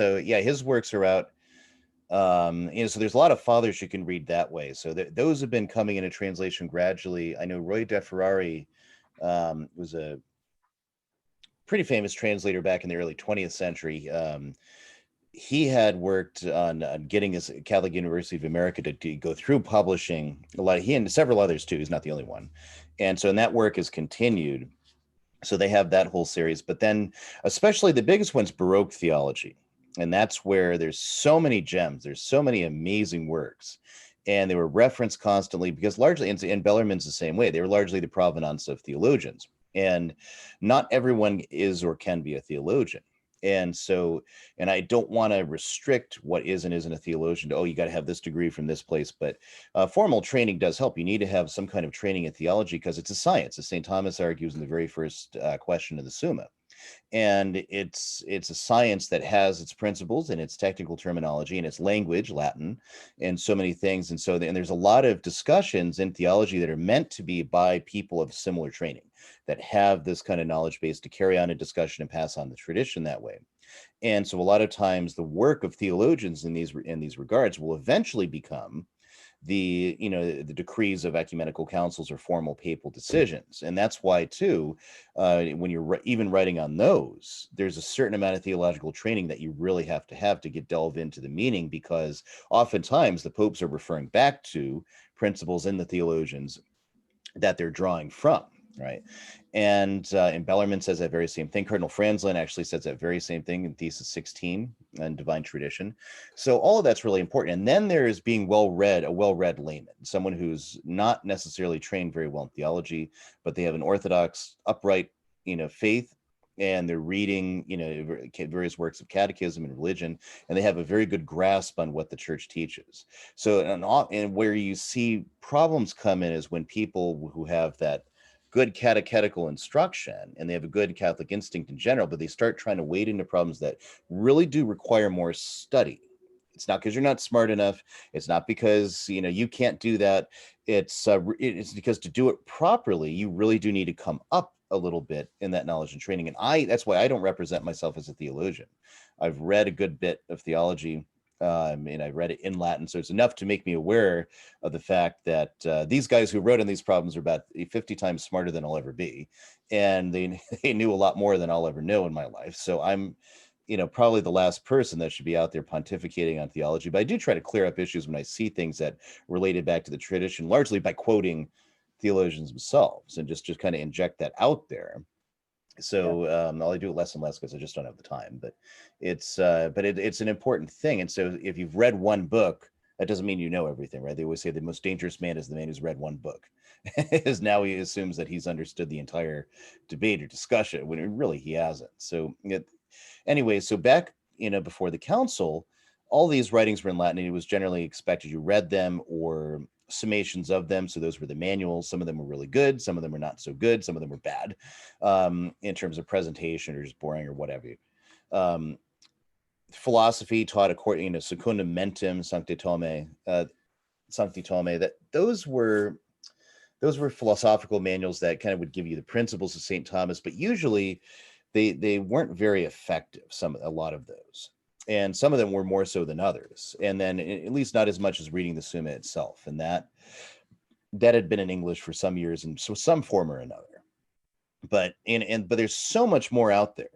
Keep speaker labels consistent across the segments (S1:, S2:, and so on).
S1: So yeah, his works are out. So there's a lot of fathers you can read that way. So those have been coming into translation gradually. I know Roy de Ferrari was a pretty famous translator back in the early 20th century. He had worked on getting his Catholic University of America to go through publishing a lot. He and several others too. He's not the only one, and so and that work is continued. So they have that whole series, but then especially the biggest one's Baroque theology, and that's where there's so many gems. There's so many amazing works, and they were referenced constantly because largely, and Bellarmine's the same way. They were largely the provenance of theologians, and not everyone is or can be a theologian. And so, and I don't want to restrict what is and isn't a theologian to, oh, you got to have this degree from this place, but formal training does help. You need to have some kind of training in theology because it's a science, as St. Thomas argues in the very first question of the Summa. And it's a science that has its principles and its technical terminology and its language, Latin, and so many things. And so, and there's a lot of discussions in theology that are meant to be by people of similar training that have this kind of knowledge base to carry on a discussion and pass on the tradition that way. And so a lot of times the work of theologians in these regards will eventually become the decrees of ecumenical councils or formal papal decisions. And that's why too, when you're even writing on those, there's a certain amount of theological training that you really have to get delve into the meaning, because oftentimes the popes are referring back to principles in the theologians that they're drawing from, right? And Bellarmine says that very same thing. Cardinal Franzlin actually says that very same thing in Thesis 16 and Divine Tradition. So all of that's really important. And then there's being a well-read layman, someone who's not necessarily trained very well in theology, but they have an orthodox, upright, faith, and they're reading, various works of catechism and religion, and they have a very good grasp on what the church teaches. So, and where you see problems come in is when people who have that good catechetical instruction and they have a good Catholic instinct in general, but they start trying to wade into problems that really do require more study. It's not because you're not smart enough. It's not because you can't do that. It's because to do it properly, you really do need to come up a little bit in that knowledge and training. And that's why I don't represent myself as a theologian. I've read a good bit of theology, and I read it in Latin, so it's enough to make me aware of the fact that these guys who wrote on these problems are about 50 times smarter than I'll ever be, and they knew a lot more than I'll ever know in my life. So I'm probably the last person that should be out there pontificating on theology, but I do try to clear up issues when I see things that related back to the tradition, largely by quoting theologians themselves, and just kind of inject that out there. So I'll do it less and less because I just don't have the time. But it's an important thing. And so if you've read one book, that doesn't mean you know everything, right? They always say the most dangerous man is the man who's read one book, because now he assumes that he's understood the entire debate or discussion when really he hasn't. So anyway, so back before the council, all these writings were in Latin, and it was generally expected you read them or summations of them. So those were the manuals. Some of them were really good, some of them were not so good, some of them were bad in terms of presentation or just boring or whatever. um, Philosophy taught according secundum mentem sancti tome, that those were philosophical manuals that kind of would give you the principles of St. Thomas, but usually they weren't very effective, a lot of those, and some of them were more so than others, and then at least not as much as reading the Summa itself, and that had been in English for some years in some form or another. But there's so much more out there.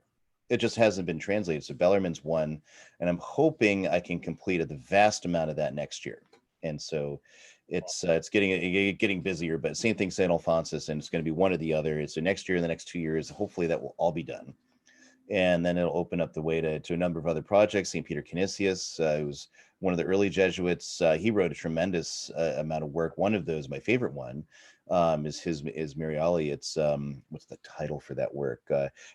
S1: It just hasn't been translated. So Bellarmine's one, and I'm hoping I can complete the vast amount of that next year. And so it's getting busier, but same thing St. Alphonsus, and it's going to be one or the other. So next year, in the next 2 years, hopefully that will all be done. And then it'll open up the way to a number of other projects. St. Peter Canisius, who was one of the early Jesuits, he wrote a tremendous amount of work. One of those, my favorite one, is Mariali. It's what's the title for that work?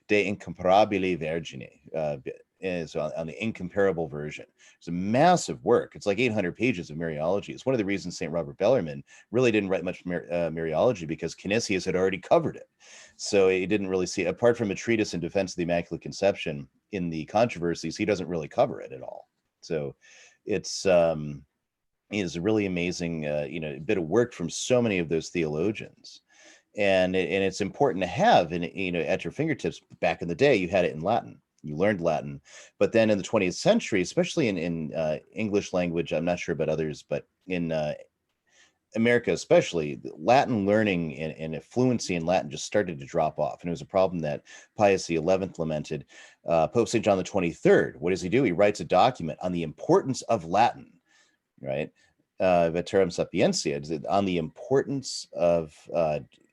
S1: De Incomparabile Vergine. Is on the incomparable version. It's a massive work. It's like 800 pages of Mariology. It's one of the reasons St. Robert Bellarmine really didn't write much Mariology, because Canisius had already covered it. So he didn't really see, apart from a treatise in defense of the Immaculate Conception in the controversies, he doesn't really cover it at all. So it's is a really amazing bit of work from so many of those theologians. And it's important to have at your fingertips. Back in the day, you had it in Latin. You learned Latin. But then in the 20th century, especially in English language, I'm not sure about others, but in America especially, Latin learning and fluency in Latin just started to drop off. And it was a problem that Pius XI lamented. Pope St. John the 23rd, what does he do? He writes a document on the importance of Latin, right? Veterum Sapientia, on the importance of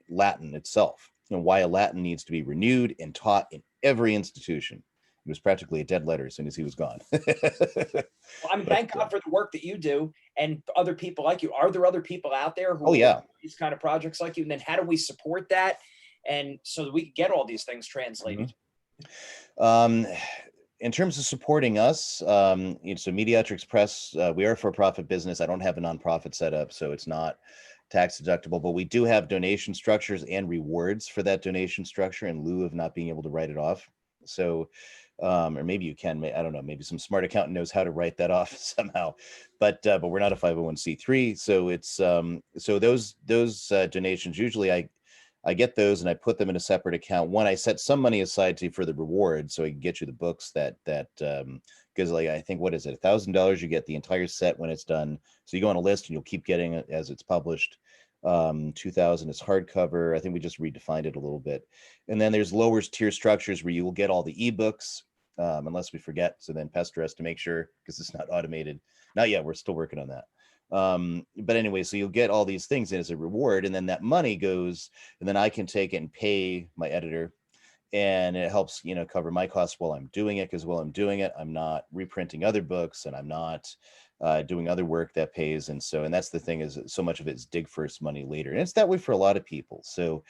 S1: Latin itself, and why Latin needs to be renewed and taught in every institution. It was practically a dead letter as soon as he was gone.
S2: Well, I mean, thank God for the work that you do and other people like you. Are there other people out there who
S1: Oh, yeah.
S2: are these kind of projects like you? And then how do we support that? And so that we can get all these things translated.
S1: In terms of supporting us, so Mediatrix Press, we are a for-profit business. I don't have a nonprofit set up, so it's not tax deductible, but we do have donation structures and rewards for that donation structure in lieu of not being able to write it off. So, or maybe you can, I don't know, maybe some smart accountant knows how to write that off somehow, but we're not a 501c3. So it's, so those donations, usually I get those and I put them in a separate account. One, I set some money aside for the reward, so I can get you the books that because like I think, what is it, $1,000, you get the entire set when it's done. So you go on a list and you'll keep getting it as it's published. 2,000 is hardcover. I think we just redefined it a little bit. And then there's lower tier structures where you will get all the ebooks, unless we forget. So then pester us to make sure, because it's not automated. Not yet. We're still working on that. But anyway, so you'll get all these things as a reward, and then that money goes, and then I can take it and pay my editor, and it helps, cover my costs while I'm doing it, because while I'm doing it, I'm not reprinting other books, and I'm not doing other work that pays. And that's the thing, is so much of it is dig first, money later. And it's that way for a lot of people. So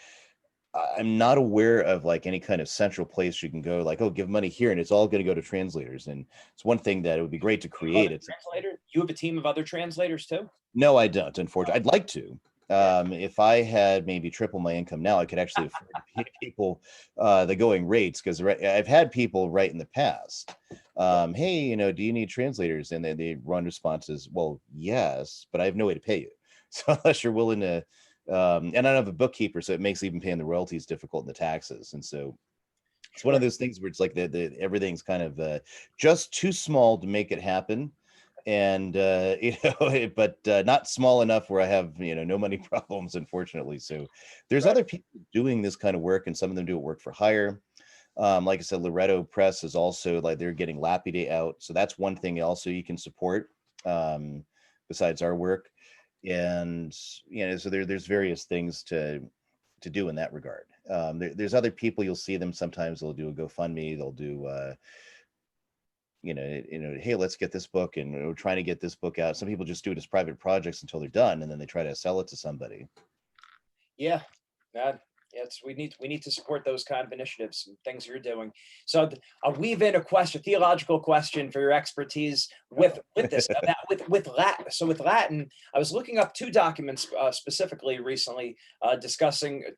S1: I'm not aware of like any kind of central place you can go, like, oh, give money here and it's all going to go to translators. And it's one thing that it would be great to create. It's
S2: translator. You have a team of other translators too?
S1: No, I don't, unfortunately. I'd like to. If I had maybe triple my income now, I could actually afford to pay people the going rates, because I've had people write in the past, hey, do you need translators? And then they run responses, well, yes, but I have no way to pay you. So unless you're willing to, and I don't have a bookkeeper, so it makes even paying the royalties difficult, and the taxes. And so it's one of those things where it's like the everything's kind of just too small to make it happen. And but not small enough where I have no money problems, unfortunately. So there's other people doing this kind of work, and some of them do it work for hire. Like I said, Loretto Press is also, like, they're getting Lapide out, so that's one thing also you can support besides our work. And so there's various things to do in that regard. There's other people, you'll see them sometimes, they'll do a GoFundMe, they'll do hey, let's get this book, and we're trying to get this book out. Some people just do it as private projects until they're done, and then they try to sell it to somebody.
S2: Yeah, yes, we need to support those kind of initiatives and things you're doing. So I'll weave in a theological question for your expertise with this about with Latin. So with Latin, I was looking up two documents specifically recently,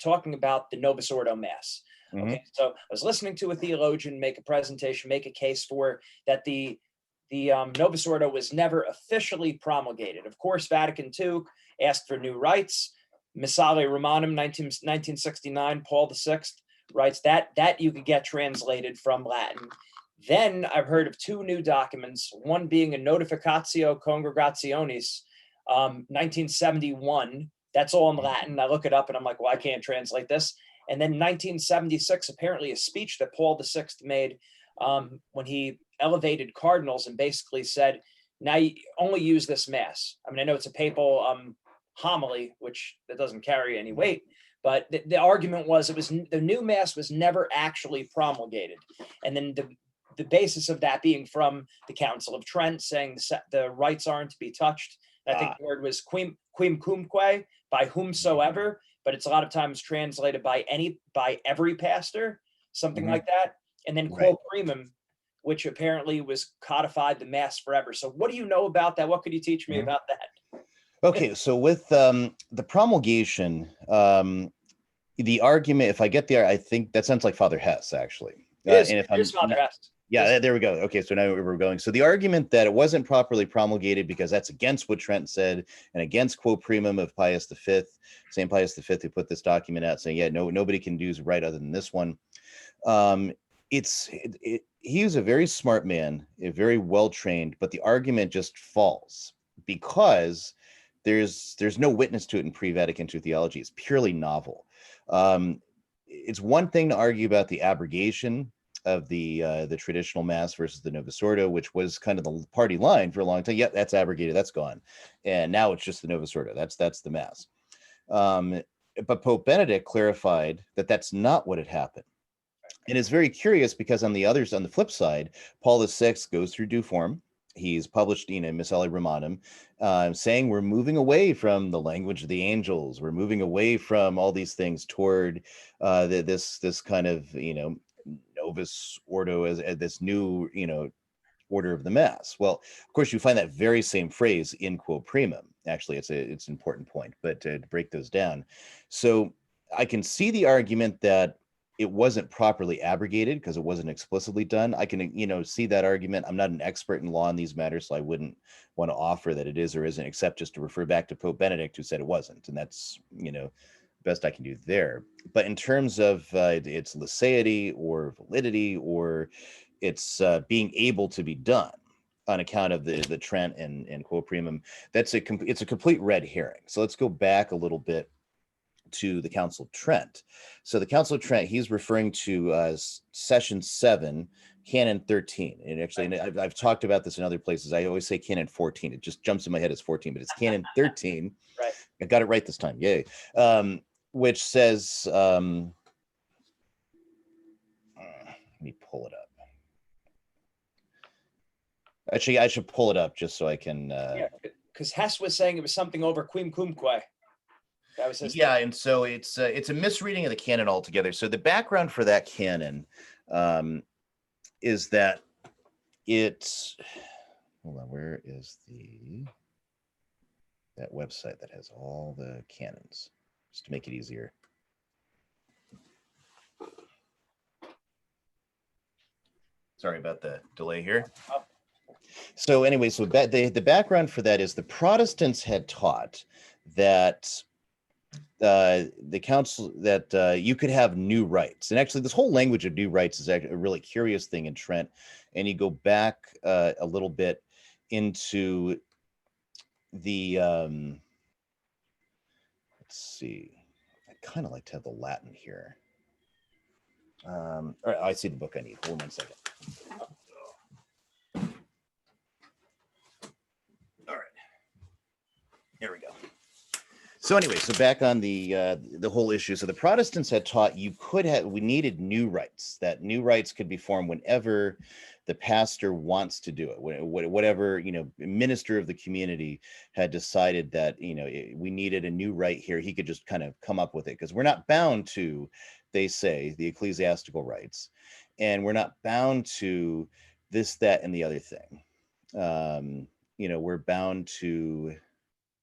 S2: talking about the Novus Ordo Mass.
S1: Mm-hmm.
S2: Okay, so I was listening to a theologian make a presentation, make a case for that the Novus Ordo was never officially promulgated. Of course, Vatican II asked for new rites. Missale Romanum, 1969, Paul VI writes that you could get translated from Latin. Then I've heard of two new documents, one being a Notificatio Congregationis, 1971. That's all in Latin. I look it up and I'm like, well, I can't translate this. And then 1976, apparently a speech that Paul VI made when he elevated cardinals and basically said, now you only use this mass. I mean, I know it's a papal homily, which that doesn't carry any weight, but the argument was the new mass was never actually promulgated. And then the basis of that being from the Council of Trent, saying the rites aren't to be touched. I think the word was quim cumque, by whomsoever, but it's a lot of times translated by every pastor, something like that. And then quo primum, which apparently was codified the mass forever. So what do you know about that? What could you teach me about that?
S1: Okay, so with the promulgation, the argument, if I get there, I think that sounds like Father Hess, actually.
S2: It is Father Hess.
S1: Yeah, there we go. Okay, so now we're going. So the argument that it wasn't properly promulgated because that's against what Trent said and against quo primum of Pius V, St. Pius V, who put this document out saying, yeah, nobody can do right other than this one. he was a very smart man, a very well trained, but the argument just falls because there's no witness to it in pre-Vatican II theology. It's purely novel. It's one thing to argue about the abrogation of the traditional mass versus the Novus Ordo, which was kind of the party line for a long time. Yeah, that's abrogated, that's gone, and now it's just the Novus Ordo. That's the mass. But Pope Benedict clarified that that's not what had happened. And it's very curious because on the flip side, Paul VI goes through due form. He's published, Missale Romanum, saying we're moving away from the language of the angels. We're moving away from all these things toward this kind of, Novus Ordo as this new, order of the mass. Well, of course, you find that very same phrase in Quo Primum. Actually, it's an important point, but to break those down. So I can see the argument that it wasn't properly abrogated because it wasn't explicitly done. I can, see that argument. I'm not an expert in law in these matters, so I wouldn't want to offer that it is or isn't, except just to refer back to Pope Benedict, who said it wasn't. And that's, best I can do there. But in terms of its liceity or validity or its being able to be done on account of the Trent and Quo Primum, it's a complete red herring. So let's go back a little bit to the Council of Trent. So the Council of Trent, he's referring to Session 7, Canon 13. And actually, and I've talked about this in other places. I always say Canon 14. It just jumps in my head as 14, but it's Canon 13.
S2: Right.
S1: I got it right this time. Yay. Which says, let me pull it up. Actually, I should pull it up just so I can.
S2: Yeah, because Hess was saying it was something over quim cumque. That was his
S1: thing. And so it's a misreading of the canon altogether. So the background for that canon is that it's, hold on, where is that website that has all the canons, just to make it easier. Sorry about the delay here. Oh. So anyway, so the background for that is the Protestants had taught that the council that you could have new rites. And actually this whole language of new rites is actually a really curious thing in Trent. And you go back a little bit into the, let's see, I kind of like to have the Latin here. All right, I see the book I need. Hold on 1 second. All right, here we go. So anyway, so back on the whole issue. So the Protestants had taught we needed new rites, that new rites could be formed whenever the pastor wants to do it, whatever, minister of the community had decided that, we needed a new rite here. He could just kind of come up with it because we're not bound to, they say, the ecclesiastical rites, and we're not bound to this, that, and the other thing. We're bound to,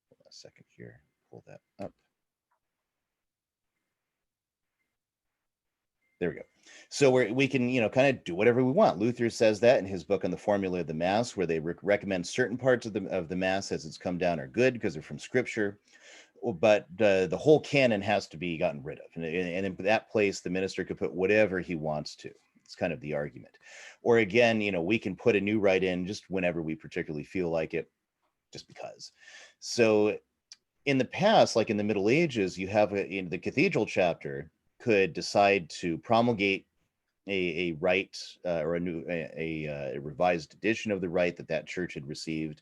S1: hold on a second here. Pull that up. There we go. So we can, kind of do whatever we want. Luther says that in his book on the formula of the Mass, where they recommend certain parts of the Mass as it's come down are good because they're from Scripture, but the whole canon has to be gotten rid of. And in that place, the minister could put whatever he wants to. It's kind of the argument. Or again, we can put a new rite in just whenever we particularly feel like it, just because. So in the past, like in the Middle Ages, you have in the cathedral chapter could decide to promulgate a rite or a revised edition of the rite that church had received.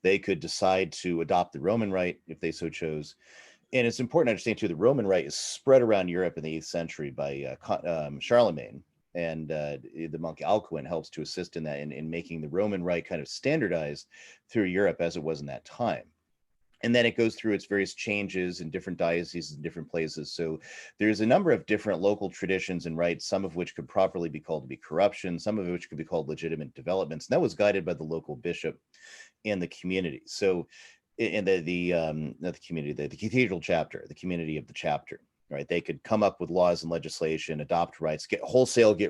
S1: They could decide to adopt the Roman Rite if they so chose. And it's important to understand too, the Roman Rite is spread around Europe in the 8th century by Charlemagne, and the monk Alcuin helps to assist in that in making the Roman Rite kind of standardized through Europe as it was in that time. And then it goes through its various changes in different dioceses and different places. So there's a number of different local traditions and rites, some of which could properly be called to be corruption, some of which could be called legitimate developments. And that was guided by the local bishop and the community. So in not the community, the cathedral chapter, the community of the chapter, right? They could come up with laws and legislation, adopt rights, get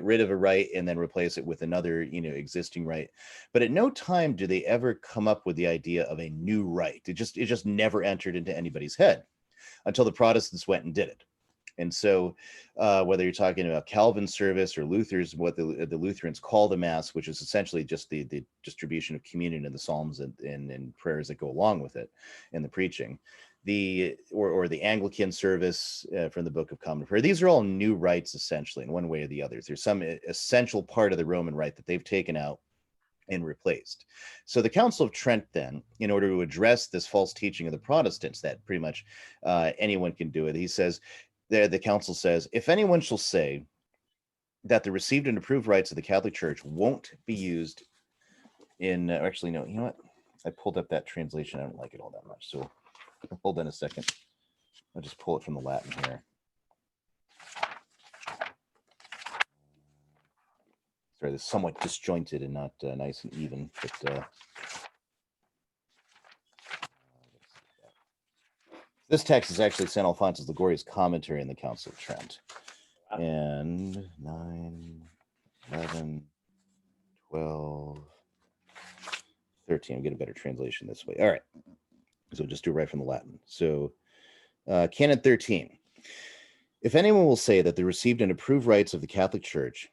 S1: rid of a right, and then replace it with another, existing right. But at no time do they ever come up with the idea of a new right. It just never entered into anybody's head until the Protestants went and did it. And so, whether you're talking about Calvin service or Luther's, what the Lutherans call the Mass, which is essentially just the distribution of communion and the Psalms and prayers that go along with it, and the preaching, or the Anglican service from the Book of Common Prayer. These are all new rites, essentially, in one way or the other. There's some essential part of the Roman Rite that they've taken out and replaced. So the Council of Trent, then, in order to address this false teaching of the Protestants that pretty much anyone can do it, he says, the council says, if anyone shall say that the received and approved rites of the Catholic Church won't be used in, actually, no, you know what? I pulled up that translation. I don't like it all that much. So hold on a second. I'll just pull it from the Latin here. Sorry, this is somewhat disjointed and not nice and even, but this text is actually St. Alphonsus Liguori's commentary in the Council of Trent. And 9, 11, 12, 13. I'll get a better translation this way. All right. So just do it right from the Latin. So Canon 13. If anyone will say that the received and approved rites of the Catholic Church,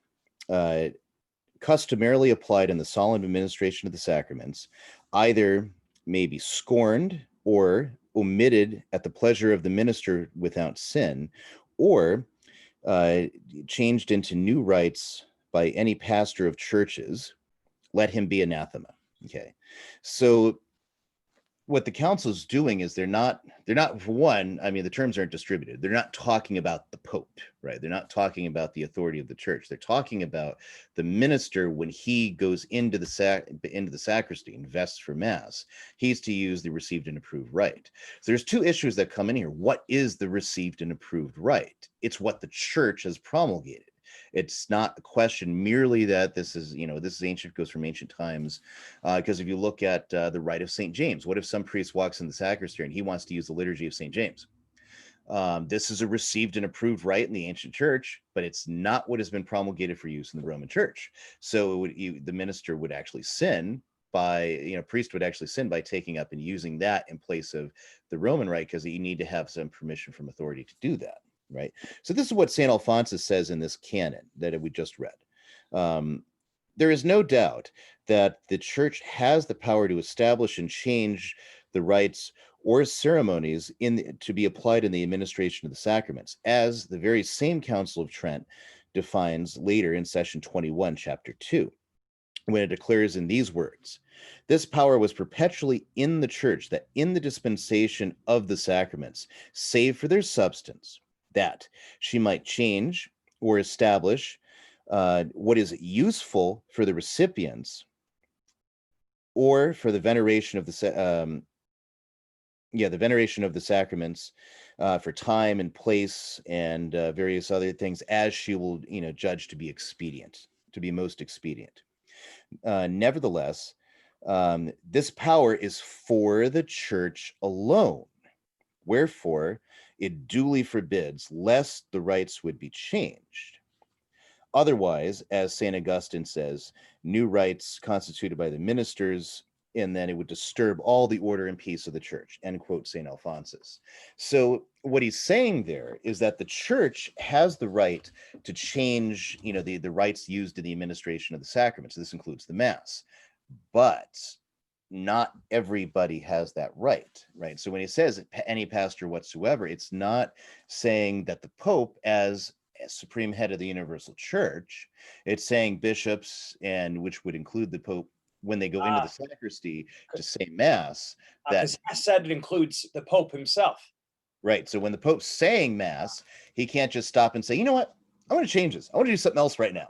S1: customarily applied in the solemn administration of the sacraments, either may be scorned or omitted at the pleasure of the minister without sin, or changed into new rites by any pastor of churches, let him be anathema. Okay, so what the council is doing is they're not for one, I mean, the terms aren't distributed. They're not talking about the Pope, right? They're not talking about the authority of the church. They're talking about the minister when he goes into the sacristy and vests for Mass. He's to use the received and approved rite. So there's two issues that come in here. What is the received and approved rite? It's what the church has promulgated. It's not a question merely that this is ancient, goes from ancient times. Because if you look at the rite of St. James, what if some priest walks in the sacristy and he wants to use the liturgy of St. James? This is a received and approved rite in the ancient church, but it's not what has been promulgated for use in the Roman church. So the minister would actually sin priest would actually sin by taking up and using that in place of the Roman rite, because you need to have some permission from authority to do that. Right. So this is what St. Alphonsus says in this canon that we just read. There is no doubt that the church has the power to establish and change the rites or ceremonies to be applied in the administration of the sacraments, as the very same Council of Trent defines later in session 21, chapter 2, when it declares in these words, this power was perpetually in the church, that in the dispensation of the sacraments, save for their substance, that she might change or establish what is useful for the recipients, or for the veneration of the sacraments, for time and place and various other things, as she will judge to be expedient, to be most expedient. Nevertheless, this power is for the church alone. Wherefore, it duly forbids lest the rites would be changed. Otherwise, as St. Augustine says, new rites constituted by the ministers, and then it would disturb all the order and peace of the church, end quote, St. Alphonsus. So what he's saying there is that the church has the right to change, the rites used in the administration of the sacraments. This includes the Mass. But not everybody has that right? So when he says any pastor whatsoever, it's not saying that the Pope as supreme head of the universal church, it's saying bishops, and which would include the Pope, when they go into the sacristy to say Mass,
S2: because I said it includes the Pope himself.
S1: Right. So when the Pope's saying Mass, he can't just stop and say, you know what, I want to change this. I want to do something else right now.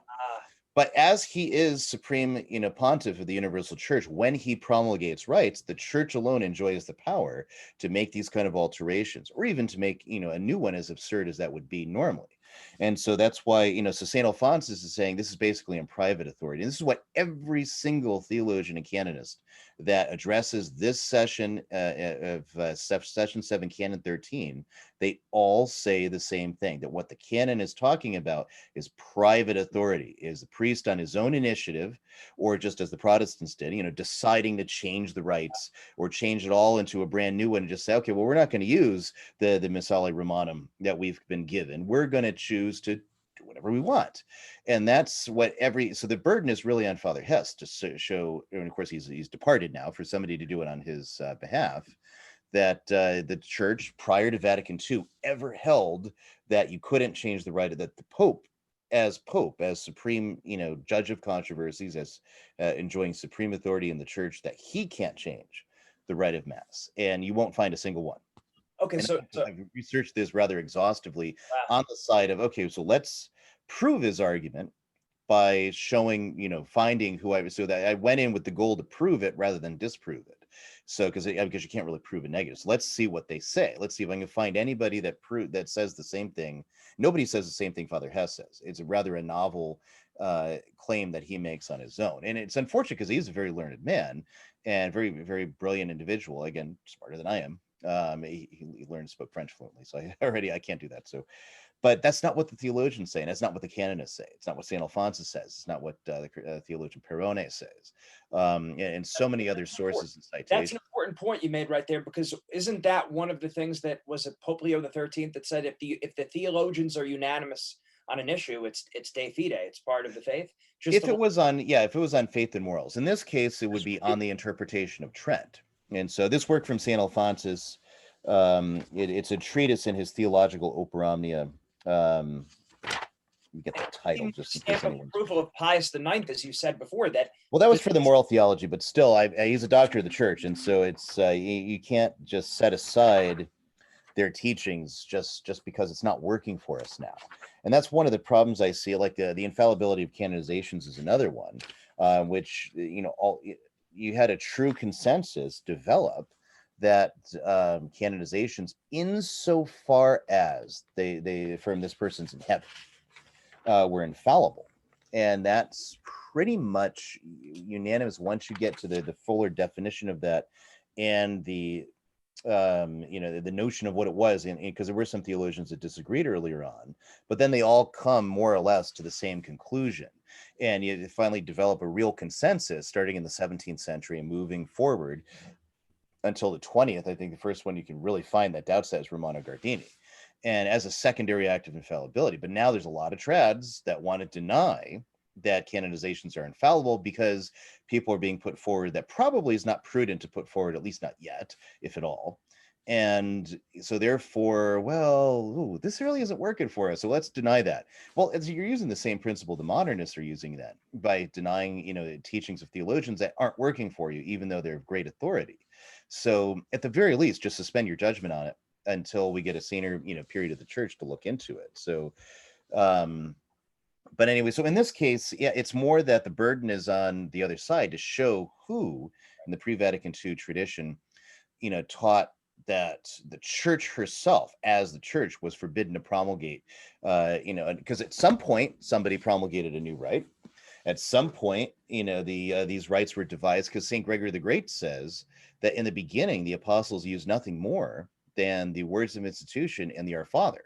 S1: But as he is supreme, pontiff of the universal church, when he promulgates rites, the church alone enjoys the power to make these kind of alterations, or even to make, a new one, as absurd as that would be normally. And so that's why, so St. Alphonsus is saying this is basically in private authority. And this is what every single theologian and canonist that addresses this session of Session 7, Canon 13, they all say the same thing, that what the canon is talking about is private authority, is the priest on his own initiative, or just as the Protestants did, deciding to change the rites or change it all into a brand new one and just say, okay, well, we're not going to use the Missale Romanum that we've been given. We're going to choose to do whatever we want. And that's what so the burden is really on Father Hess to show, and of course he's departed now, for somebody to do it on his behalf, that the church prior to Vatican II ever held that you couldn't change the rite, that the Pope, as supreme, judge of controversies, as enjoying supreme authority in the church, that he can't change the rite of Mass, and you won't find a single one.
S2: Okay,
S1: And
S2: so
S1: I've researched this rather exhaustively
S2: wow.
S1: on the side of, okay, so let's prove his argument by showing, finding who so that I went in with the goal to prove it rather than disprove it. So because you can't really prove a negative. So let's see what they say. Let's see if I can find anybody that says the same thing. Nobody says the same thing Father Hess says. It's rather a novel claim that he makes on his own. And it's unfortunate because he's a very learned man and very, very brilliant individual. Again, smarter than I am. He learned to speak French fluently, so I can't do that. So, but that's not what the theologians say, and that's not what the canonists say. It's not what St. Alphonsus says. It's not what the theologian Perrone says, and so many other sources and
S2: That's
S1: citations.
S2: an important point you made right there, because isn't that one of the things that was it Pope Leo XIII that said if the theologians are unanimous on an issue, it's de fide, it's part of the faith.
S1: If it was on faith and morals, in this case, it would be on the interpretation of Trent. And so this work from St. Alphonsus, it's a treatise in his Theological Opera Omnia. You get the title just in case
S2: stamp of
S1: anyone's.
S2: approval of Pius IX, as you said before. That
S1: Well, that was for the moral theology, but still, he's a doctor of the church, and so it's you can't just set aside their teachings just because it's not working for us now. And that's one of the problems I see. Like the infallibility of canonizations is another one, which you had a true consensus develop that canonizations, insofar as they affirm this person's in heaven, were infallible, and that's pretty much unanimous once you get to the fuller definition of that, and the the notion of what it was, and because there were some theologians that disagreed earlier on, but then they all come more or less to the same conclusion, and you finally develop a real consensus starting in the 17th century and moving forward until the 20th. I think the first one you can really find that doubts that is Romano Guardini, and as a secondary act of infallibility. But now there's a lot of trads that want to deny that canonizations are infallible because people are being put forward that probably is not prudent to put forward, at least not yet, if at all. And so therefore, well, this really isn't working for us, so let's deny that. Well, as you're using the same principle the modernists are using then by denying, teachings of theologians that aren't working for you, even though they're of great authority. So at the very least, just suspend your judgment on it until we get a senior, period of the church to look into it. So, but anyway, so in this case, yeah, it's more that the burden is on the other side to show who in the pre-Vatican II tradition, taught that the church herself, as the church, was forbidden to promulgate, because at some point somebody promulgated a new rite. At some point, these rites were devised because St. Gregory the Great says that in the beginning, the apostles used nothing more than the words of institution and the Our Father.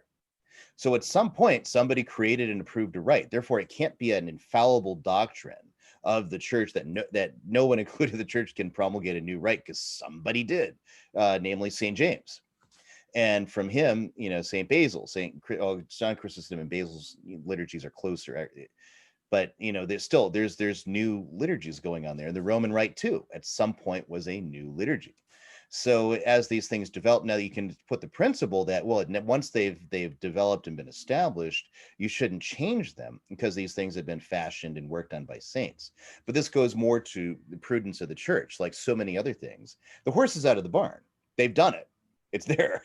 S1: So at some point, somebody created and approved a rite. Therefore, it can't be an infallible doctrine of the church that no one, including the church, can promulgate a new rite because somebody did, namely St. James. And from him, St. Basil, John Chrysostom and Basil's liturgies are closer. But there's new liturgies going on there. The Roman Rite too, at some point, was a new liturgy. So as these things develop, now you can put the principle that, well, once they've developed and been established, you shouldn't change them because these things have been fashioned and worked on by saints. But this goes more to the prudence of the church, like so many other things. The horse is out of the barn. They've done it. It's there.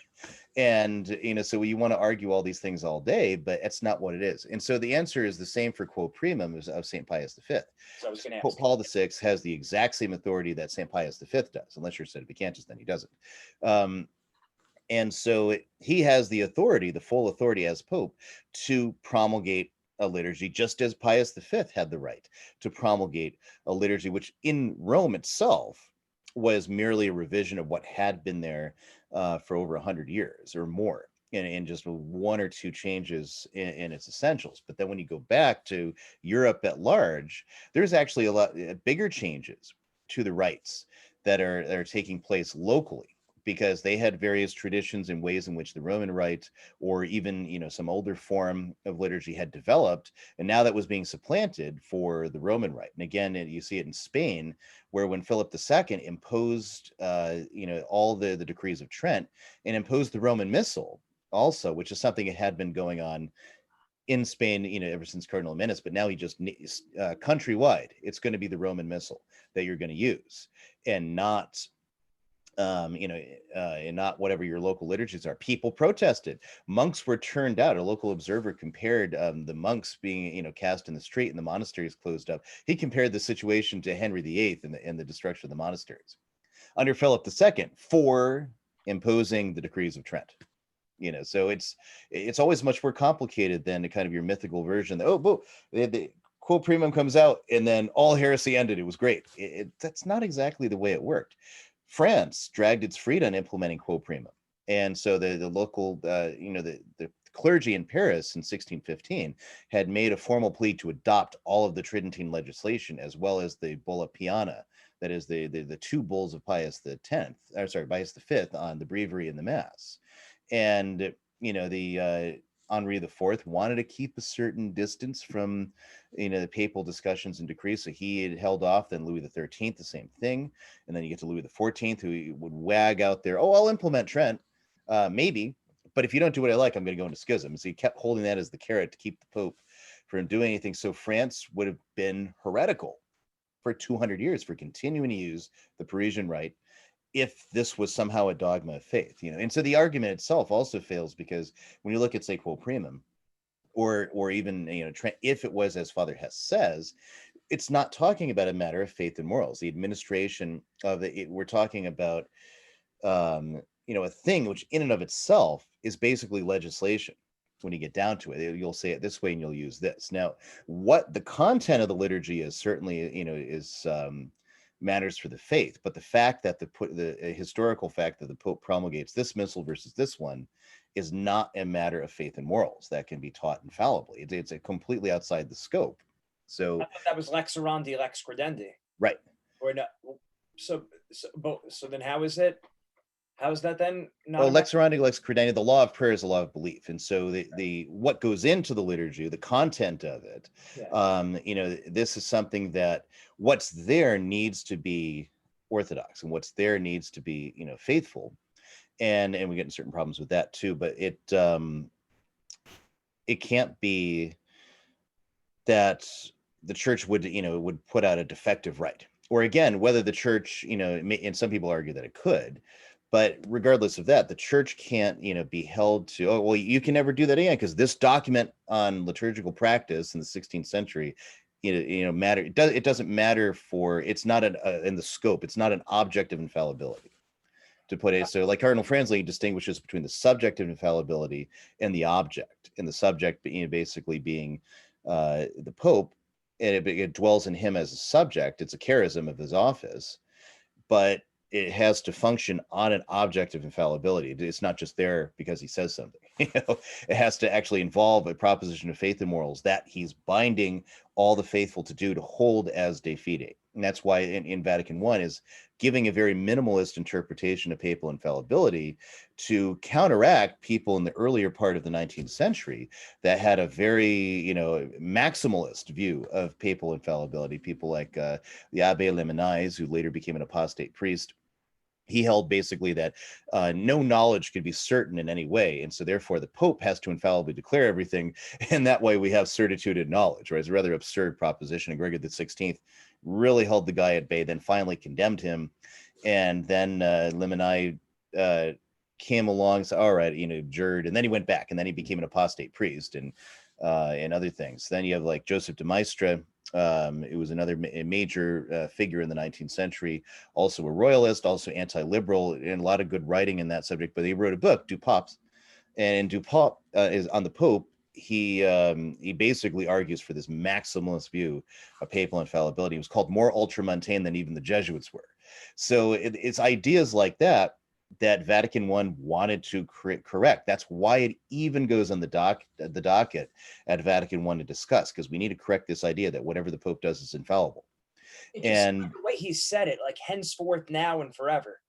S1: And, so you want to argue all these things all day, but it's not what it is. And so the answer is the same for quo primum of St. Pius V.
S2: So I was going to
S1: Pope
S2: ask.
S1: Paul VI has the exact same authority that St. Pius V does, unless you're sedevacantists, then he doesn't. And so he has the authority, the full authority as Pope, to promulgate a liturgy, just as Pius V had the right to promulgate a liturgy, which in Rome itself was merely a revision of what had been there for over 100 years or more, in just one or two changes in its essentials. But then when you go back to Europe at large, there's actually a lot bigger changes to the rites that are taking place locally, because they had various traditions and ways in which the Roman Rite, or even some older form of liturgy, had developed, and now that was being supplanted for the Roman Rite. And again, you see it in Spain, where when Philip II imposed all the decrees of Trent, and imposed the Roman Missal also, which is something that had been going on in Spain, ever since Cardinal Menace, but now he just countrywide, it's going to be the Roman Missal that you're going to use, and not and not whatever your local liturgies are. People protested. Monks were turned out. A local observer compared the monks being, cast in the street and the monasteries closed up. He compared the situation to Henry VIII and the destruction of the monasteries under Philip II for imposing the decrees of Trent. So it's always much more complicated than the kind of your mythical version. The quo primum comes out and then all heresy ended. It was great. That's not exactly the way it worked. France dragged its feet on implementing quo primum, and so the local, the clergy in Paris in 1615 had made a formal plea to adopt all of the Tridentine legislation, as well as the Bulla Piana, that is the two bulls of Pius Pius V on the breviary and the Mass, and the Henri IV wanted to keep a certain distance from the papal discussions and decrees, so he had held off. Then Louis XIII, the same thing, and then you get to Louis XIV, who would wag out there, "Oh, I'll implement Trent, maybe, but if you don't do what I like, I'm going to go into schism." So he kept holding that as the carrot to keep the Pope from doing anything. So France would have been heretical for 200 years for continuing to use the Parisian Rite, if this was somehow a dogma of faith. And so the argument itself also fails, because when you look at, say, quo primum, or even Trent, if it was as Father Hess says, it's not talking about a matter of faith and morals. The administration of it, we're talking about a thing which in and of itself is basically legislation. When you get down to it, you'll say it this way and you'll use this. Now, what the content of the liturgy is certainly is matters for the faith, but the fact that the historical fact that the Pope promulgates this missal versus this one is not a matter of faith and morals that can be taught infallibly. It's a completely outside the scope. So
S2: I thought that was lex orandi, lex credendi.
S1: Right.
S2: Or no? So then how is it? How is that then?
S1: Well, lex orandi, lex credendi, the law of prayer is a law of belief, and so the what goes into the liturgy, the content of it, this is something that what's there needs to be orthodox, and what's there needs to be faithful, and we get in certain problems with that too. But it can't be that the church would put out a defective rite, or again, whether the church, and some people argue that it could. But regardless of that, the church can't, be held to, oh, well, you can never do that again, because this document on liturgical practice in the 16th century, matter. It doesn't matter it's not in the scope. It's not an object of infallibility, to put it. So like Cardinal Franzley distinguishes between the subject of infallibility and the object, and the subject basically being the Pope, and it dwells in him as a subject. It's a charism of his office, but it has to function on an object of infallibility. It's not just there because he says something. It has to actually involve a proposition of faith and morals that he's binding all the faithful to hold as de fide. And that's why in Vatican I is giving a very minimalist interpretation of papal infallibility to counteract people in the earlier part of the 19th century that had a very, maximalist view of papal infallibility. People like the Abbé Limoniz, who later became an apostate priest. He held basically that no knowledge could be certain in any way, and so therefore the Pope has to infallibly declare everything, and that way we have certitude in knowledge. Right? It's a rather absurd proposition. And Gregory XVI really held the guy at bay, then finally condemned him, and then Limoni came along and said, all right, jured, and then he went back, and then he became an apostate priest, and other things. Then you have like Joseph de Maistre, It was another major figure in the 19th century, also a royalist, also anti-liberal, and a lot of good writing in that subject. But he wrote a book, Du Pape's, and Du Pape is on the Pope. He basically argues for this maximalist view of papal infallibility. It was called more ultramontane than even the Jesuits were. So it's ideas like that that Vatican I wanted to correct. That's why it even goes on the docket at Vatican I to discuss, because we need to correct this idea that whatever the Pope does is infallible.
S2: It just
S1: And
S2: the way he said it, like henceforth, now and forever.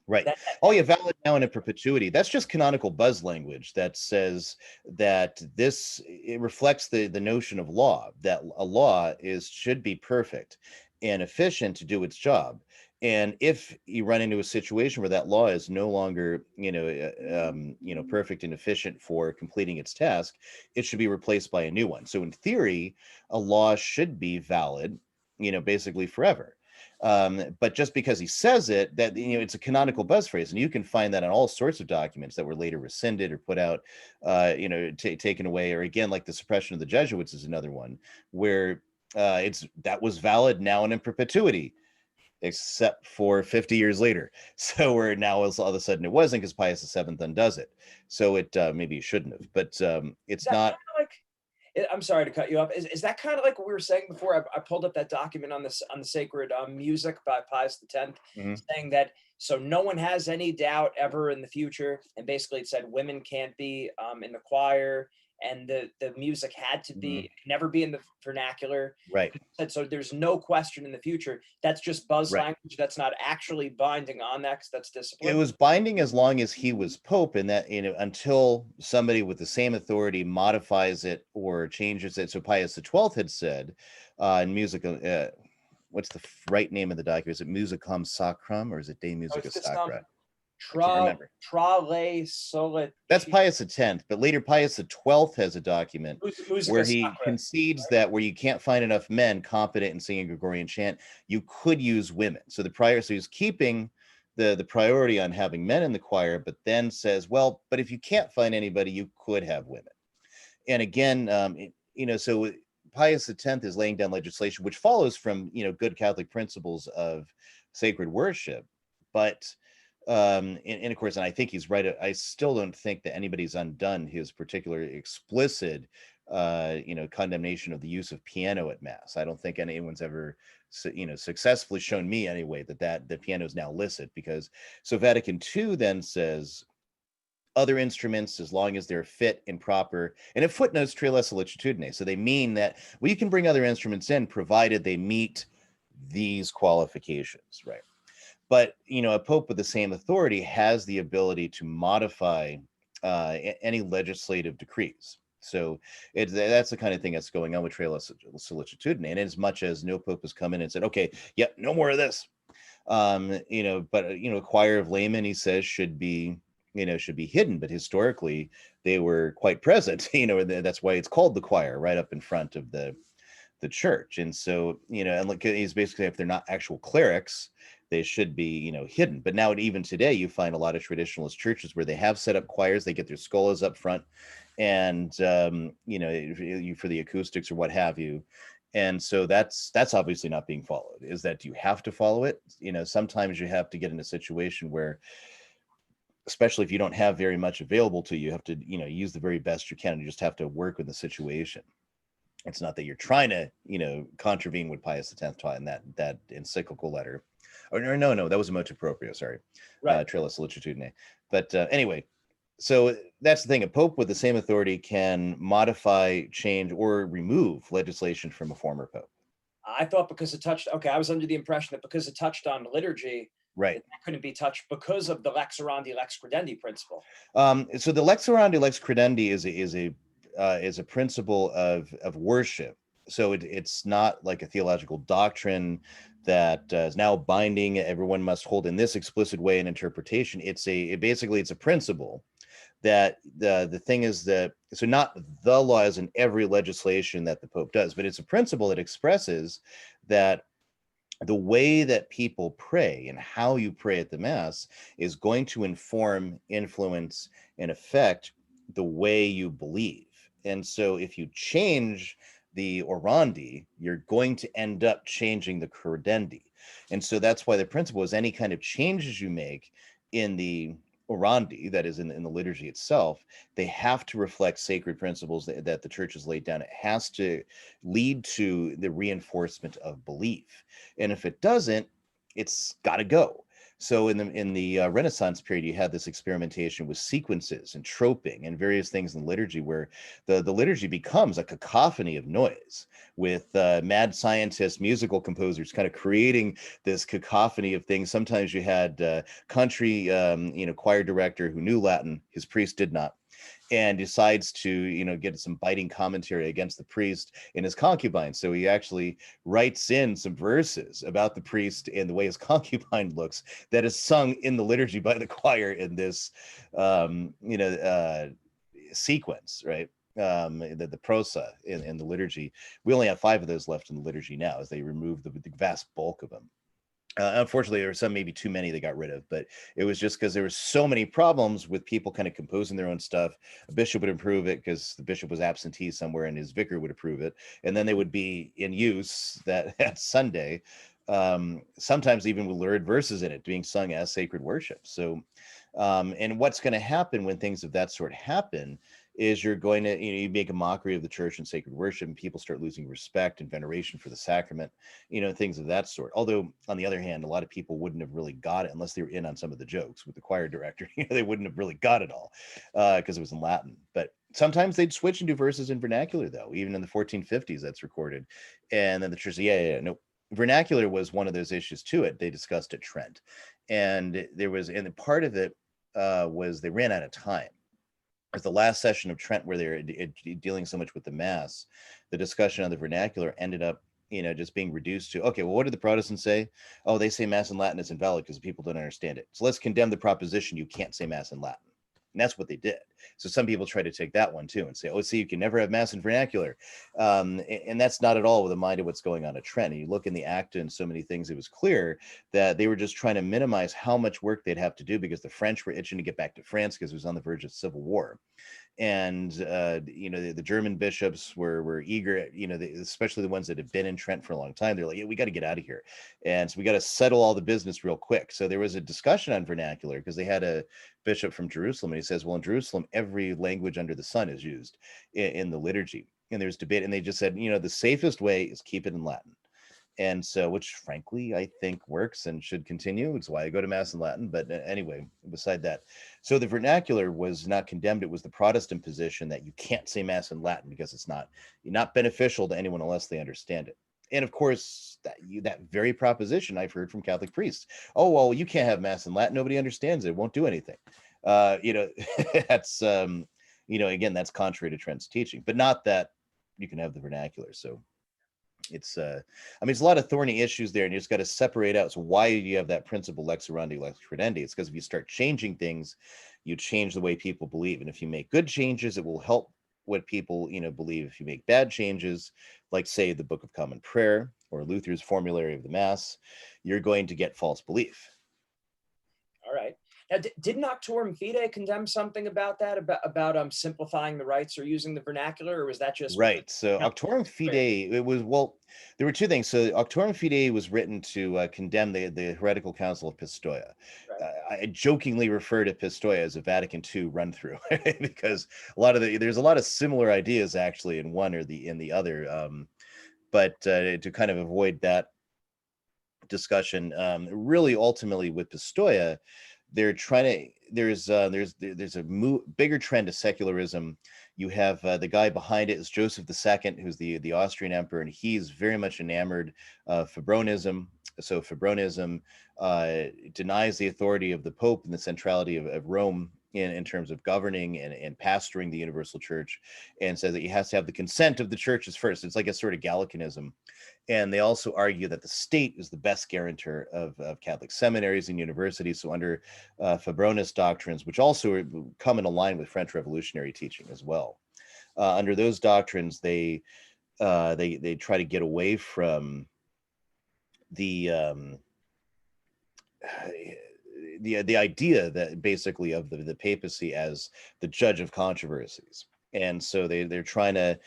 S1: right.
S2: That,
S1: Oh, yeah, valid now and in perpetuity. That's just canonical buzz language that says that it reflects the notion of law, that a law should be perfect and efficient to do its job. And if you run into a situation where that law is no longer, perfect and efficient for completing its task, it should be replaced by a new one. So in theory, a law should be valid, basically forever. But just because he says it, that it's a canonical buzz phrase, and you can find that on all sorts of documents that were later rescinded or put out, taken away, or again, like the suppression of the Jesuits is another one where that was valid now and in perpetuity, except for 50 years later. So where now all of a sudden it wasn't, because Pius VII undoes it. So it maybe it shouldn't have, but it's not.
S2: like, I'm sorry to cut you off. Is that kind of like what we were saying before? I pulled up that document on the sacred music by Pius X,
S1: Mhm.
S2: saying that so no one has any doubt ever in the future, and basically it said women can't be in the choir, and the music had to be never be in the vernacular.
S1: Right.
S2: And so there's no question in the future. That's just buzz
S1: Right.
S2: language. That's not actually binding on that, 'cause that's
S1: It
S2: discipline.
S1: was binding as long as he was pope, and that, until somebody with the same authority modifies it or changes it. So Pius XII had said in music, what's the right name of the document? Is it Musicam Sacram or is it De
S2: Oh,
S1: Musica
S2: it's this
S1: Sacra? I can't
S2: tra
S1: remember.
S2: tra le sole
S1: That's Pius X, but later Pius XII has a document
S2: musica
S1: where he
S2: sacra.
S1: concedes that where you can't find enough men competent in singing Gregorian chant, you could use women. So he's keeping the priority on having men in the choir, but then says, well, but if you can't find anybody, you could have women. And again, so Pius X is laying down legislation which follows from good Catholic principles of sacred worship, but and of course, and I think he's right. I still don't think that anybody's undone his particular explicit, condemnation of the use of piano at mass. I don't think anyone's ever, successfully shown me anyway that the piano is now licit, because so Vatican II then says other instruments, as long as they're fit and proper, and it footnotes Tre Solicitudine. So they mean that we can bring other instruments in provided they meet these qualifications, right? But a pope with the same authority has the ability to modify any legislative decrees. So that's the kind of thing that's going on with Tre Solicitudine. And as much as no pope has come in and said, okay, yep, no more of this. But a choir of laymen, he says, should be hidden, but historically they were quite present. That's why it's called the choir, right up in front of the church. And so and look, he's basically, if they're not actual clerics, they should be hidden. But now even today you find a lot of traditionalist churches where they have set up choirs, they get their scholas up front, and for the acoustics or what have you. And so that's obviously not being followed. Is that you have to follow it? Sometimes you have to get in a situation where, especially if you don't have very much available to you, you have to use the very best you can. You just have to work with the situation. It's not that you're trying to contravene what Pius X taught in that encyclical letter. Or no, that was a motu proprio, sorry.
S2: Right.
S1: Trella Solicitudine. But anyway, so that's the thing. A pope with the same authority can modify, change, or remove legislation from a former pope.
S2: I thought because it touched, okay, I was under the impression that because it touched on liturgy,
S1: Right.
S2: it couldn't be touched because of the lex orandi, lex credendi principle.
S1: So the lex orandi, lex credendi is a principle of worship. So it's not like a theological doctrine that is now binding. Everyone must hold in this explicit way in interpretation. Basically it's a principle that the thing is that, so not the laws in every legislation that the Pope does, but it's a principle that expresses that the way that people pray and how you pray at the Mass is going to inform, influence, and affect the way you believe. And so if you change the orandi, you're going to end up changing the credendi. And so that's why the principle is any kind of changes you make in the orandi, that is in the liturgy itself, they have to reflect sacred principles that the church has laid down. It has to lead to the reinforcement of belief. And if it doesn't, it's got to go. So in the Renaissance period, you had this experimentation with sequences and troping and various things in the liturgy, where the liturgy becomes a cacophony of noise, with mad scientists, musical composers, kind of creating this cacophony of things. Sometimes you had country, choir director who knew Latin, his priest did not, and decides to get some biting commentary against the priest and his concubine. So he actually writes in some verses about the priest and the way his concubine looks, that is sung in the liturgy by the choir in this sequence, right? The prosa in the liturgy. We only have 5 of those left in the liturgy now, as they removed the vast bulk of them. Unfortunately, there were some, maybe too many, they got rid of, but it was just because there were so many problems with people kind of composing their own stuff. A bishop would approve it because the bishop was absentee somewhere, and his vicar would approve it, and then they would be in use that Sunday. Sometimes even with lurid verses in it being sung as sacred worship. So, and what's going to happen when things of that sort happen is you're going to, you make a mockery of the church and sacred worship, and people start losing respect and veneration for the sacrament, things of that sort. Although, on the other hand, a lot of people wouldn't have really got it unless they were in on some of the jokes with the choir director. They wouldn't have really got it all because it was in Latin. But sometimes they'd switch and do verses in vernacular, though, even in the 1450s, that's recorded. And then the church said, yeah, no. Vernacular was one of those issues to it. They discussed at Trent. And part of it was they ran out of time. As the last session of Trent, where they're dealing so much with the Mass, the discussion on the vernacular ended up, just being reduced to, okay, well, what did the Protestants say? Oh, they say Mass in Latin is invalid because people don't understand it. So let's condemn the proposition you can't say Mass in Latin. And that's what they did. So some people try to take that one too and say, oh, see, you can never have Mass in vernacular. And that's not at all with the mind of what's going on at Trent. And you look in the Acta and so many things, it was clear that they were just trying to minimize how much work they'd have to do, because the French were itching to get back to France because it was on the verge of civil war. And the German bishops were eager, especially the ones that had been in Trent for a long time. They're like, yeah, we got to get out of here, and so we got to settle all the business real quick. So there was a discussion on vernacular, because they had a bishop from Jerusalem, and he says, well, in Jerusalem, every language under the sun is used in the liturgy, and there's debate, and they just said, the safest way is keep it in Latin. And so, which frankly, I think works and should continue. It's why I go to Mass in Latin. But anyway, beside that, so the vernacular was not condemned. It was the Protestant position that you can't say Mass in Latin because it's not beneficial to anyone unless they understand it. And of course, that very proposition I've heard from Catholic priests. Oh, well, you can't have Mass in Latin. Nobody understands it. It won't do anything. That's, again, that's contrary to Trent's teaching, but not that you can have the vernacular. So it's it's a lot of thorny issues there, and you just got to separate out. So why do you have that principle, lex orandi, lex credendi? It's because if you start changing things, you change the way people believe. And if you make good changes, it will help what people believe. If you make bad changes, like say the Book of Common Prayer or Luther's Formulary of the Mass, you're going to get false belief.
S2: All right. Now, did Nocturne Fide condemn something about that, about simplifying the rites or using the vernacular, or was that just
S1: right? So Nocturne Fide, it was, well, there were two things. So Nocturne Fide was written to condemn the heretical Council of Pistoia. Right. I jokingly refer to Pistoia as a Vatican II run through because there's a lot of similar ideas actually in one or in the other. But to kind of avoid that discussion, really ultimately with Pistoia, they're trying to, there's a bigger trend to secularism. You have the guy behind it is Joseph II, who's the Austrian emperor, and he's very much enamored of Febronism. So Febronism denies the authority of the Pope and the centrality of Rome in terms of governing and pastoring the universal church, and says that he has to have the consent of the churches first. It's like a sort of Gallicanism. And they also argue that the state is the best guarantor of Catholic seminaries and universities. So under Febronist doctrines, which also come in line with French revolutionary teaching as well, under those doctrines, they try to get away from the idea that basically of the papacy as the judge of controversies. And so they're trying to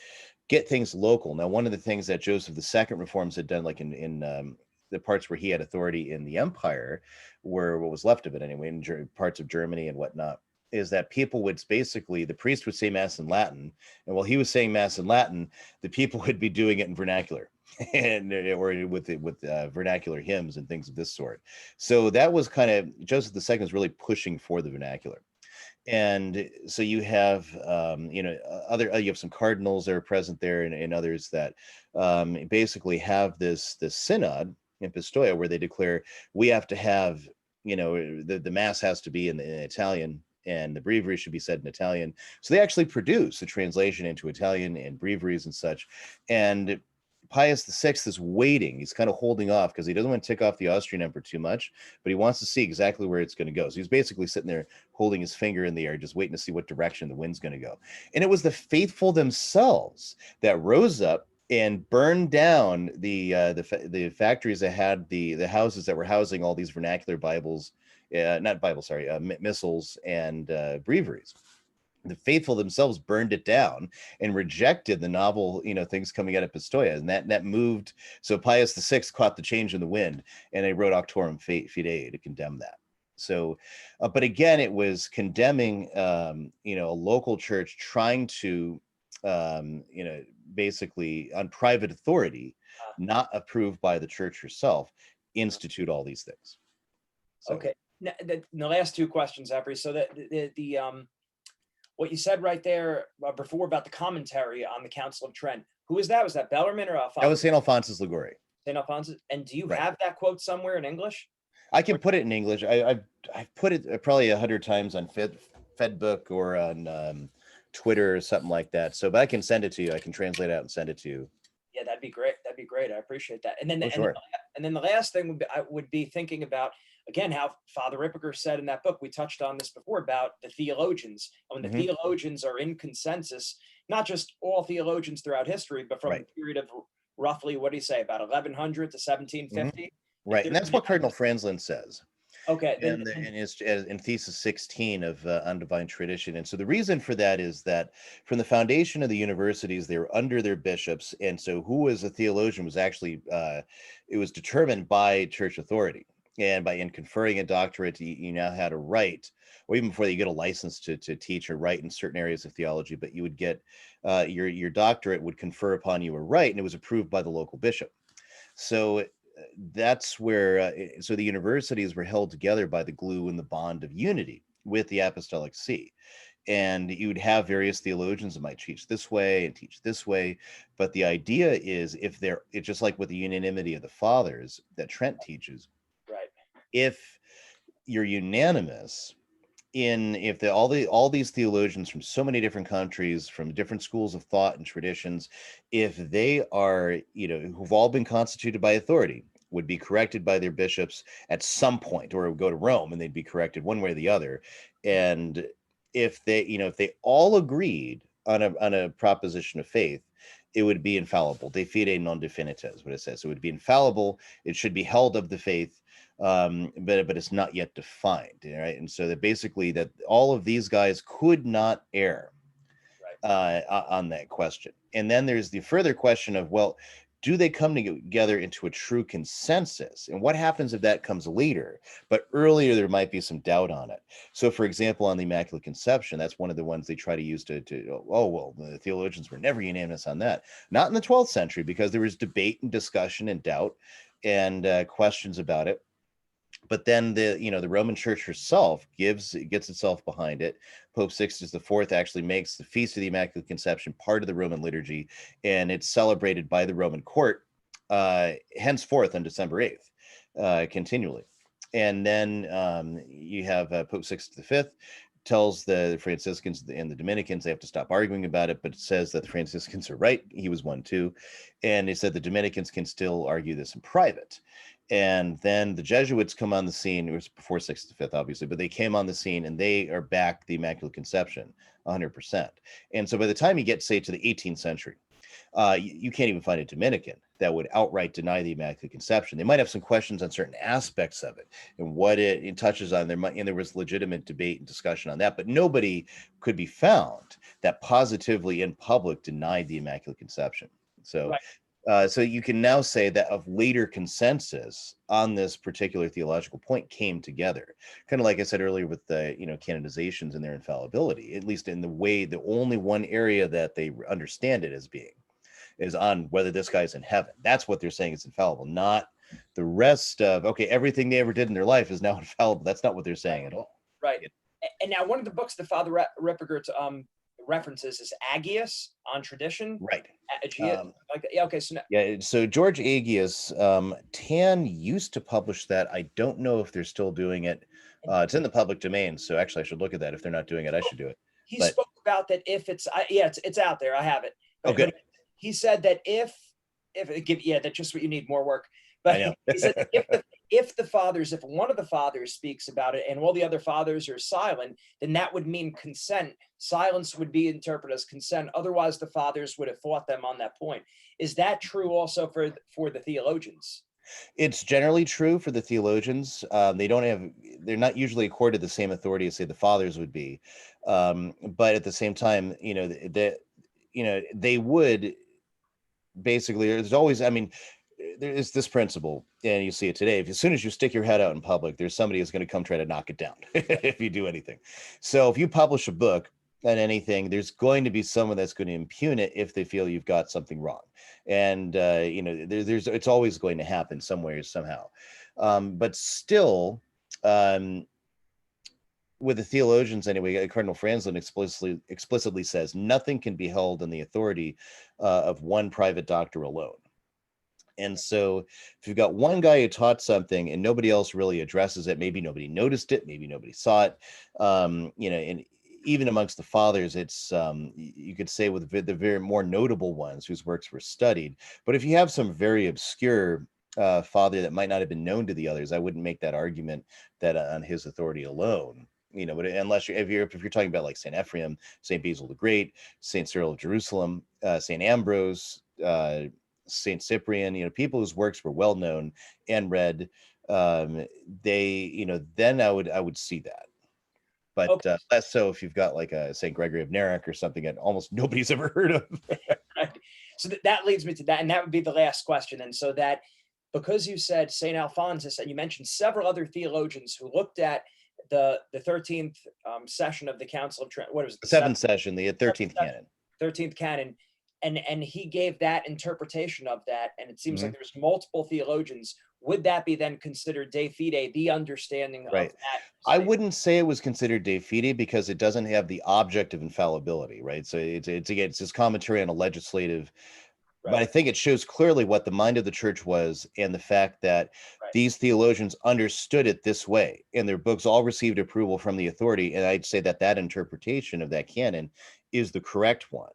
S1: get things local. Now, one of the things that Joseph II reforms had done, like in the parts where he had authority in the empire, where what was left of it anyway, in parts of Germany and whatnot, is that people would basically, the priest would say mass in Latin, and while he was saying mass in Latin, the people would be doing it in vernacular, and or with vernacular hymns and things of this sort. So that was kind of, Joseph II was really pushing for the vernacular. And so you have you have some cardinals that are present there, and others that basically have this synod in Pistoia where they declare we have to have, the mass has to be in Italian, and the breviary should be said in Italian. So they actually produce a translation into Italian and breviaries and such. And Pius VI is waiting. He's kind of holding off because he doesn't want to tick off the Austrian emperor too much, but he wants to see exactly where it's going to go. So he's basically sitting there holding his finger in the air, just waiting to see what direction the wind's going to go. And it was the faithful themselves that rose up and burned down the factories that had the houses that were housing all these vernacular Bibles, not Bibles, sorry, missals and breviaries. The faithful themselves burned it down and rejected the novel, things coming out of Pistoia, and that moved. So Pius VI caught the change in the wind, and they wrote Auctorum Fidei to condemn that. So, but again, it was condemning, a local church trying to, basically on private authority, not approved by the church herself, institute all these things. So.
S2: Okay. Now, the last two questions, Every. So the what you said right there before about the commentary on the Council of Trent, who was that? Was that Bellarmine or Alphonsus?
S1: That was St. Alphonsus Liguori.
S2: St. Alphonsus. And do you have that quote somewhere in English?
S1: I can put it in English. I've put it probably 100 times on Fedbook or on Twitter or something like that. So, but I can send it to you. I can translate it out and send it to you.
S2: Yeah, that'd be great. That'd be great. I appreciate that. And then,
S1: sure.
S2: and then the last thing I would be thinking about, again, how Father Ripperger said in that book, we touched on this before, about the theologians. And when the theologians are in consensus, not just all theologians throughout history, but from a period of roughly, what do you say, about 1100 to 1750?
S1: Right, and that's what Cardinal Franzlin says.
S2: Okay.
S1: In thesis 16 of On Divine Tradition. And so the reason for that is that from the foundation of the universities, they were under their bishops. And so who was a theologian was actually, it was determined by church authority. And by conferring a doctorate, you now had a right, or even before you get a license to teach or write in certain areas of theology, but you would get your doctorate would confer upon you a right, and it was approved by the local bishop. So that's where so the universities were held together by the glue and the bond of unity with the Apostolic See. And you would have various theologians that might teach this way and teach this way, but the idea is, it's just like with the unanimity of the fathers that Trent teaches.
S2: Right.
S1: If you're unanimous if all these theologians from so many different countries, from different schools of thought and traditions, if they are, who've all been constituted by authority, would be corrected by their bishops at some point, or would go to Rome and they'd be corrected one way or the other. And if they all agreed on a proposition of faith, it would be infallible. De fide non definitas, what it says. So it would be infallible. It should be held of the faith, but it's not yet defined, right? And so that basically that all of these guys could not err on that question. And then there's the further question of, well, do they come together into a true consensus? And what happens if that comes later? But earlier, there might be some doubt on it. So, for example, on the Immaculate Conception, that's one of the ones they try to use to the theologians were never unanimous on that. Not in the 12th century, because there was debate and discussion and doubt and questions about it. But then the Roman Church herself gets itself behind it. Pope Sixtus IV actually makes the Feast of the Immaculate Conception part of the Roman liturgy, and it's celebrated by the Roman court henceforth on December 8th, continually. And then you have Pope Sixtus V tells the Franciscans and the Dominicans they have to stop arguing about it, but it says that the Franciscans are right. He was one too. And he said the Dominicans can still argue this in private. And then the Jesuits come on the scene. It was before Sixtus V, obviously, but they came on the scene and they are back the Immaculate Conception 100%. And so by the time you get, say, to the 18th century, You can't even find a Dominican that would outright deny the Immaculate Conception. They might have some questions on certain aspects of it and what it touches on. And there was legitimate debate and discussion on that, but nobody could be found that positively in public denied the Immaculate Conception. So,
S2: Right.
S1: so you can now say that of later consensus on this particular theological point came together, kind of like I said earlier with the canonizations and their infallibility, at least in the way the only one area that they understand it as being is on whether this guy's in heaven. That's what they're saying is infallible, not the rest of, okay, everything they ever did in their life is now infallible. That's not what they're saying at all.
S2: Right. And now one of the books that Father Ripperger references is Agius on tradition.
S1: Right.
S2: Like that. Yeah. Okay. So
S1: So George Agius, Tan used to publish that. I don't know if they're still doing it. It's in the public domain, so actually I should look at that. If they're not doing it, I should do it.
S2: He spoke about that if it's it's out there. I have it.
S1: But
S2: he said that that's just what you need, more work. But he said that if one of the fathers speaks about it and all the other fathers are silent, then that would mean consent. Silence would be interpreted as consent. Otherwise, the fathers would have fought them on that point. Is that true also for the theologians?
S1: It's generally true for the theologians. They're not usually accorded the same authority as say the fathers would be. But at the same time, they would basically, there's always, there is this principle, and you see it today. As soon as you stick your head out in public, there's somebody who's going to come try to knock it down if you do anything. So if you publish a book on anything, there's going to be someone that's going to impugn it if they feel you've got something wrong. And, it's always going to happen somewhere, somehow. But still, with the theologians anyway, Cardinal Franzlin explicitly says nothing can be held in the authority of one private doctor alone. And so if you've got one guy who taught something and nobody else really addresses it, maybe nobody noticed it, maybe nobody saw it, and even amongst the fathers, it's you could say with the very more notable ones whose works were studied. But if you have some very obscure father that might not have been known to the others, I wouldn't make that argument that on his authority alone. But unless if you're talking about like Saint Ephraim, Saint Basil the Great, Saint Cyril of Jerusalem, Saint Ambrose, Saint Cyprian, people whose works were well known and read, then I would see that. But less so if you've got like a Saint Gregory of Narek or something that almost nobody's ever heard of.
S2: Right. So that leads me to that, and that would be the last question. And so that, because you said Saint Alphonsus, and you mentioned several other theologians who looked at the 13th session of the Council of Trent. What was it?
S1: The seventh session, the 13th canon.
S2: 13th canon. And he gave that interpretation of that. And it seems like there's multiple theologians. Would that be then considered de fide, the understanding of that?
S1: I wouldn't say it was considered de fide because it doesn't have the object of infallibility, right? So it's this commentary on a legislative, but I think it shows clearly what the mind of the church was and the fact that these theologians understood it this way, and their books all received approval from the authority. And I'd say that interpretation of that canon is the correct one,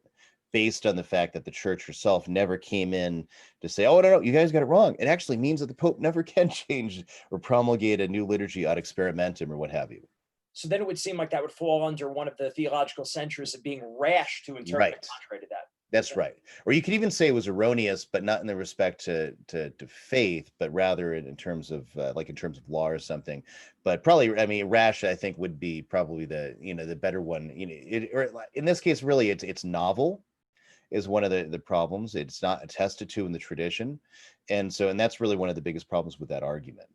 S1: based on the fact that the church herself never came in to say, oh, no, you guys got it wrong. It actually means that the Pope never can change or promulgate a new liturgy ad experimentum or what have you.
S2: So then it would seem like that would fall under one of the theological censures of being rash to interpret contrary to that.
S1: That's right. Or you could even say it was erroneous, but not in the respect to faith, but rather in terms of in terms of law or something. But probably, rash, I think, would be probably the better one. Or in this case, really, it's novel is one of the problems. It's not attested to in the tradition, and that's really one of the biggest problems with that argument.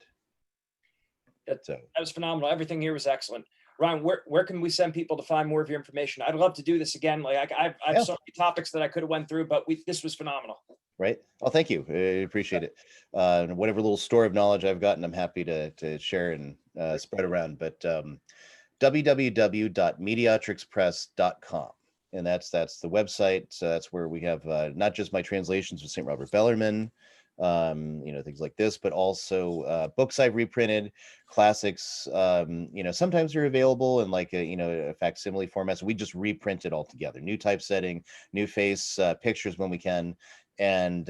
S2: That was phenomenal. Everything here was excellent. Ryan, where can we send people to find more of your information? I'd love to do this again. Like I have so many topics that I could have went through, but this was phenomenal.
S1: Right. Well, thank you. I appreciate it. Whatever little store of knowledge I've gotten, I'm happy to share and spread around. But www.mediatrixpress.com. And that's the website. So that's where we have not just my translations of St. Robert Bellarmine, things like this, but also books I've reprinted, classics. Sometimes they're available in like a facsimile format. So we just reprint it all together, new typesetting, new face, pictures when we can. And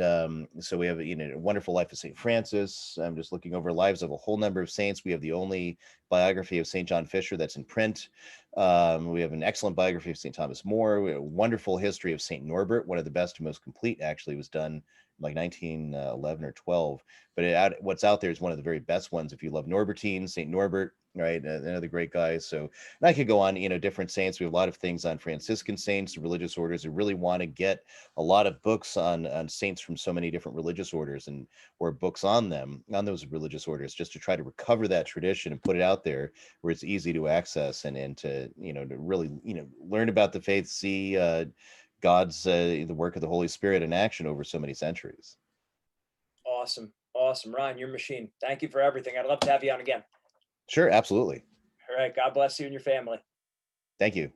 S1: so we have, a wonderful life of St. Francis. I'm just looking over lives of a whole number of saints. We have the only biography of St. John Fisher that's in print. We have an excellent biography of St. Thomas More. We have a wonderful history of St. Norbert. One of the best and most complete, actually, was done like 1911 or 12. But what's out there is one of the very best ones. If you love Norbertine, St. Norbert, right? Another great guy. So, and I could go on, different saints. We have a lot of things on Franciscan saints, the religious orders who really want to get a lot of books on saints from so many different religious orders, and or books on them, on those religious orders, just to try to recover that tradition and put it out there where it's easy to access, and to, to really, learn about the faith, see God's the work of the Holy Spirit in action over so many centuries.
S2: Awesome. Awesome. Ryan, your machine. Thank you for everything. I'd love to have you on again.
S1: Sure, absolutely.
S2: All right. God bless you and your family.
S1: Thank you.